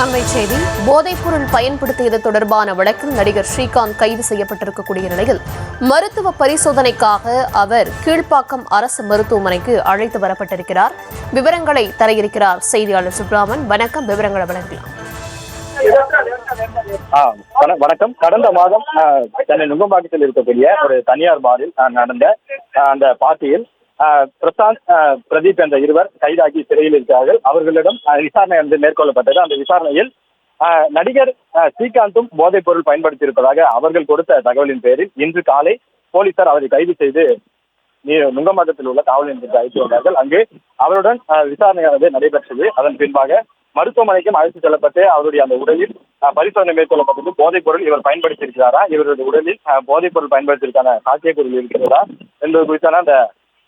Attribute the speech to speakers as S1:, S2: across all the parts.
S1: அண்மை செய்தி. போதைப்பொருள் பயன்படுத்தியது தொடர்பான வழக்கில் நடிகர் ஸ்ரீகாந்த் கைது செய்யப்பட்டிருக்கக்கூடிய நிலையில் மருத்துவ பரிசோதனைக்காக அவர் கீழ்ப்பாக்கம் அரசு மருத்துவமனைக்கு அழைத்து வரப்பட்டிருக்கிறார். விவரங்களை தர இருக்கிறார் செய்தியாளர் சுப்ராமன். வணக்கம், விவரங்களை வழங்கலாம்.
S2: வணக்கம். கடந்த மாதம் சென்னை நுங்கம்பாக்கத்தில் இருக்கக்கூடிய ஒரு தனியார் பாரில் நடந்த அந்த பார்ட்டியில் பிரசாந்த், பிரதீப் என்ற இருவர் கைதாகி சிறையில் இருக்கிறார்கள். அவர்களிடம் விசாரணை மேற்கொள்ளப்பட்டது. அந்த விசாரணையில் நடிகர் ஸ்ரீகாந்தும் போதைப் பொருள் பயன்படுத்தியிருப்பதாக அவர்கள் கொடுத்த தகவலின் பேரில் இன்று காலை போலீசார் அவரை கைது செய்து நுங்கம்பாக்கத்தில் உள்ள காவல் நிலையத்திற்கு அழைத்து வந்தார்கள். அங்கு அவருடன் விசாரணையானது நடைபெற்றது. அதன் பின்பாக மருத்துவமனைக்கும் அழைத்து செல்லப்பட்டு அவருடைய அந்த உடலில் பரிசோதனை மேற்கொள்ளப்பட்டது. போதைப் பொருள் இவர் பயன்படுத்தியிருக்கிறாரா, இவருடைய உடலில் போதைப் பொருள் பயன்படுத்தியிருக்கான சாத்தியக்கூறுகள் இருக்கிறதா என்பது குறித்தான அந்த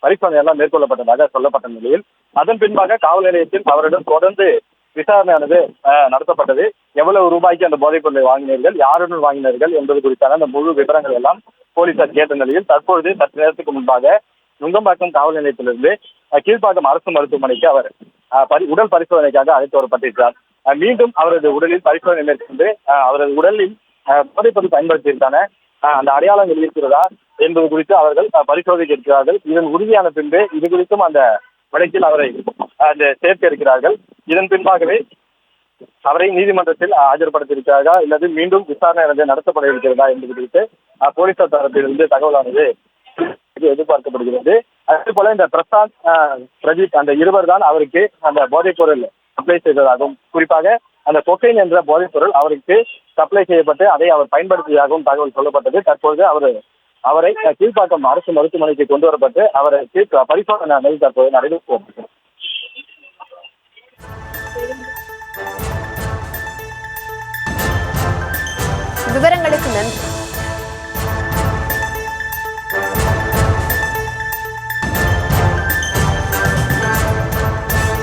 S2: பரிசோதனை எல்லாம் மேற்கொள்ளப்பட்டதாக சொல்லப்பட்ட நிலையில் அதன் பின்பாக காவல் நிலையத்தில் அவரிடம் தொடர்ந்து விசாரணையானது நடத்தப்பட்டது. எவ்வளவு ரூபாய்க்கு அந்த போதைப் பொருளை வாங்கினீர்கள், யாருடன் வாங்கினீர்கள் என்பது குறித்தான அந்த முழு விவரங்கள் எல்லாம் போலீசார் கேட்ட நிலையில் தற்பொழுது சற்று நேரத்துக்கு முன்பாக நுங்கம்பாக்கம் காவல் நிலையத்திலிருந்து கீழ்ப்பாக்கம் அரசு மருத்துவமனைக்கு அவர் உடல் பரிசோதனைக்காக அழைத்து வரப்பட்டிருக்கிறார். மீண்டும் அவரது உடலில் பரிசோதனை மேற்கொண்டு அவரது உடலில் போதைப் பொருள் பயன்படுத்தியிருக்கான அந்த அடையாளங்கள் இருக்கிறதா என்பது குறித்து அவர்கள் பரிசோதிக்க இருக்கிறார்கள். இதன் உறுதியான பின்பு இது குறித்தும் அந்த வழக்கில் அவரை சேர்க்க இருக்கிறார்கள். இதன் பின்பாகவே அவரை நீதிமன்றத்தில் ஆஜர்படுத்தியிருக்கிறார்களா இல்லது மீண்டும் விசாரணை நடத்தப்பட இருக்கிறதா என்பது குறித்து போலீசார் தரப்பிலிருந்து தகவலானது எதிர்பார்க்கப்படுகிறது. அதே போல இந்த பிரசாந்த், பிரதீப் அந்த இருவர் தான் அவருக்கு அந்த போதைப் பொருள் சப்ளை செய்ததாகவும், குறிப்பாக அந்த கொக்கைன் என்ற போதைப் பொருள் அவருக்கு சப்ளை செய்யப்பட்டு அதை அவர் பயன்படுத்தியதாகவும் தகவல் சொல்லப்பட்டது. தற்பொழுது அவரை கீழ்ப்பாக்கம் அரசு மருத்துவமனைக்கு கொண்டு வரப்பட்டு அவருக்கு பரிசோதனை தற்போது நடைபெற்று
S1: விவரங்களுக்கு நன்றி.